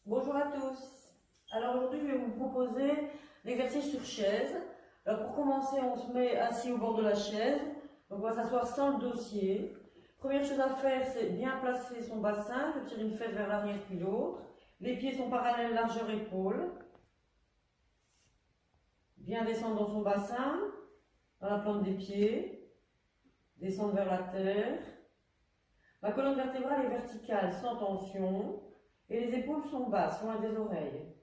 Bonjour à tous. Alors aujourd'hui, je vais vous proposer l'exercice sur chaise. Alors pour commencer, on se met assis au bord de la chaise. Donc on va s'asseoir sans le dossier. Première chose à faire, c'est bien placer son bassin. Je tire une fesse vers l'arrière puis l'autre. Les pieds sont parallèles, largeur épaule. Bien descendre dans son bassin, dans la plante des pieds. Descendre vers la terre. Ma colonne vertébrale est verticale, sans tension. Et les épaules sont basses, loin des oreilles.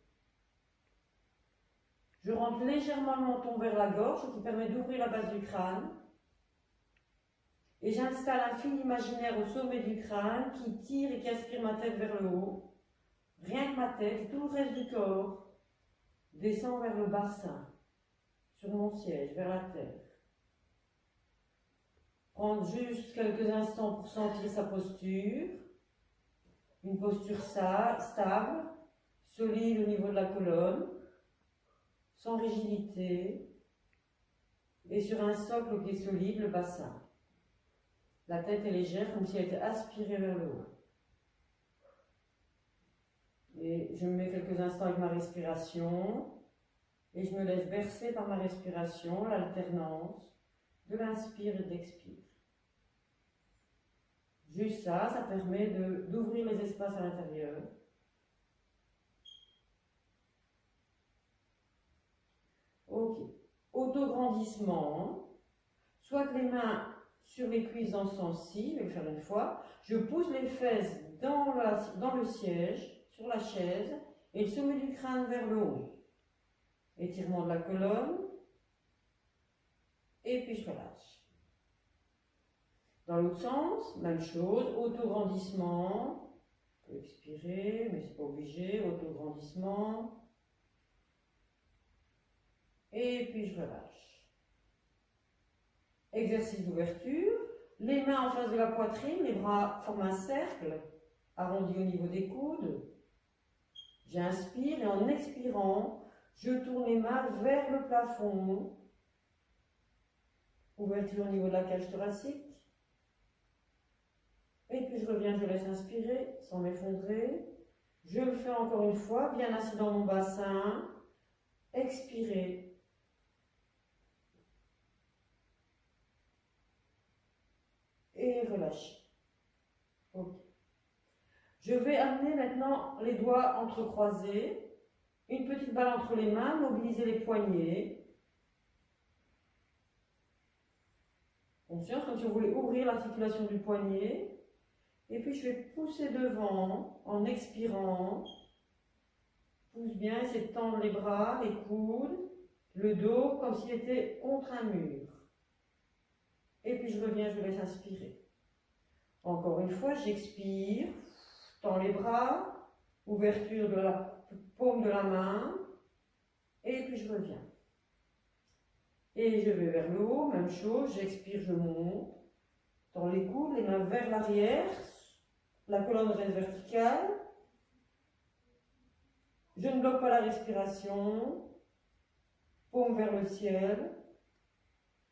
Je rentre légèrement le menton vers la gorge, ce qui permet d'ouvrir la base du crâne. Et j'installe un fil imaginaire au sommet du crâne qui tire et qui aspire ma tête vers le haut. Rien que ma tête, et tout le reste du corps descend vers le bassin, sur mon siège, vers la terre. Prendre juste quelques instants pour sentir sa posture. Une posture stable, solide au niveau de la colonne, sans rigidité, et sur un socle qui est solide, le bassin. La tête est légère, comme si elle était aspirée vers le haut. Et je me mets quelques instants avec ma respiration, et je me laisse bercer par ma respiration, l'alternance de l'inspire et de l'expire. Juste ça, ça permet d'ouvrir les espaces à l'intérieur. Ok. Autograndissement. Soit les mains sur les cuisses dans ce sens-ci, je vais le faire une fois. Je pousse les fesses dans le siège, sur la chaise, et le sommet du crâne vers le haut. Étirement de la colonne. Et puis je relâche. Dans l'autre sens, même chose, autograndissement. On peut expirer, mais c'est pas obligé. Autograndissement. Et puis je relâche. Exercice d'ouverture. Les mains en face de la poitrine, les bras forment un cercle, arrondi au niveau des coudes. J'inspire et en expirant, je tourne les mains vers le plafond. Ouverture au niveau de la cage thoracique. Et puis je reviens, je laisse inspirer sans m'effondrer. Je le fais encore une fois, bien assis dans mon bassin. Expirer. Et relâcher. Ok. Je vais amener maintenant les doigts entrecroisés. Une petite balle entre les mains, mobiliser les poignets. Conscience, comme si on voulait ouvrir l'articulation du poignet. Et puis je vais pousser devant en expirant. Pousse bien, essaie de tendre les bras, les coudes, le dos, comme s'il était contre un mur. Et puis je reviens, je laisse inspirer. Encore une fois, j'expire, tends les bras, ouverture de la paume de la main, et puis je reviens. Et je vais vers le haut, même chose, j'expire, je monte, tends les coudes, les mains vers l'arrière, la colonne reste verticale. Je ne bloque pas la respiration, paume vers le ciel,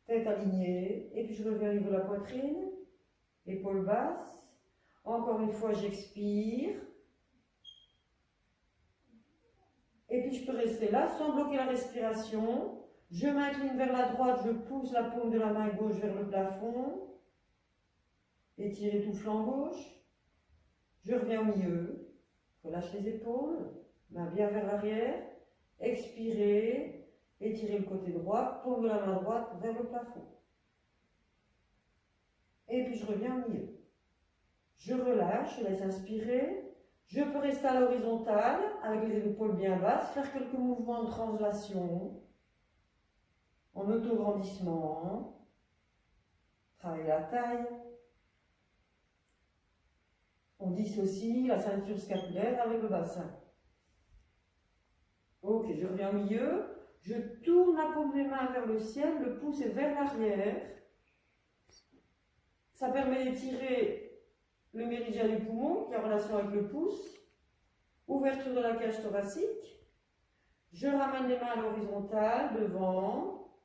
tête alignée, et puis je reviens au niveau de la poitrine, épaules basses. Encore une fois, j'expire. Et puis je peux rester là sans bloquer la respiration. Je m'incline vers la droite, je pousse la paume de la main gauche vers le plafond. Étirer tout flanc gauche. Je reviens au milieu. Relâche les épaules. Main bien vers l'arrière. Expirez. Étirez le côté droit. Paume de la main droite vers le plafond. Et puis je reviens au milieu. Je relâche, je laisse inspirer. Je peux rester à l'horizontale, avec les épaules bien basses, faire quelques mouvements de translation, en autograndissement, travailler la taille. On dissocie la ceinture scapulaire avec le bassin. Ok, je reviens au milieu. Je tourne la paume des mains vers le ciel, le pouce est vers l'arrière. Ça permet d'étirer le méridien du poumon qui est en relation avec le pouce. Ouverture de la cage thoracique. Je ramène les mains à l'horizontale, devant.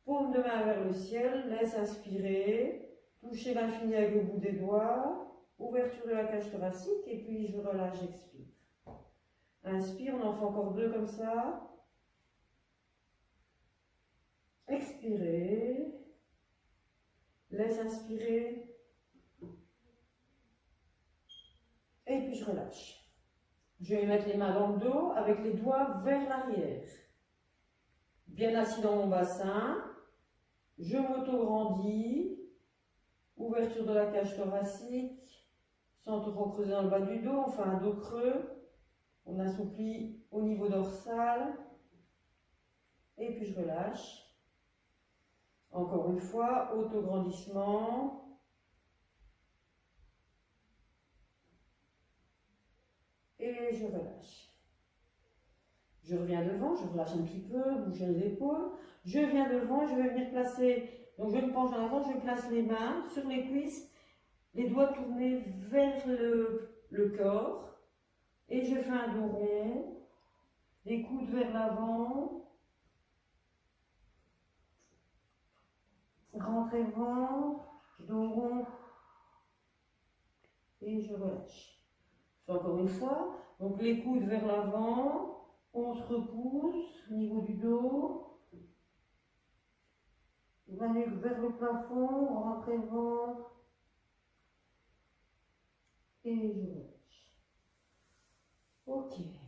Paume de main vers le ciel, laisse inspirer. Toucher l'infini avec le bout des doigts. ouverture de la cage thoracique, et puis je relâche, j'expire. Inspire, on en fait encore 2 comme ça. Expirez. Laisse inspirer. Et puis je relâche. Je vais mettre les mains dans le dos avec les doigts vers l'arrière. Bien assis dans mon bassin. Je m'auto-grandis. Ouverture de la cage thoracique. Sans trop creuser dans le bas du dos. On fait un dos creux. On assouplit au niveau dorsal. Et puis je relâche. Encore une fois, auto-grandissement. Et je relâche. Je reviens devant, je relâche un petit peu, bouger les épaules. Je viens devant, je vais venir placer, donc je me penche en avant, je place les mains sur les cuisses, les doigts tournés vers le corps. Et je fais un dos rond, les coudes vers l'avant. Rentrez ventre, dos rond. Et je relâche. Encore une fois, donc les coudes vers l'avant, on se repousse au niveau du dos, la nuque vers le plafond, rentrez le ventre, et je relâche. Ok.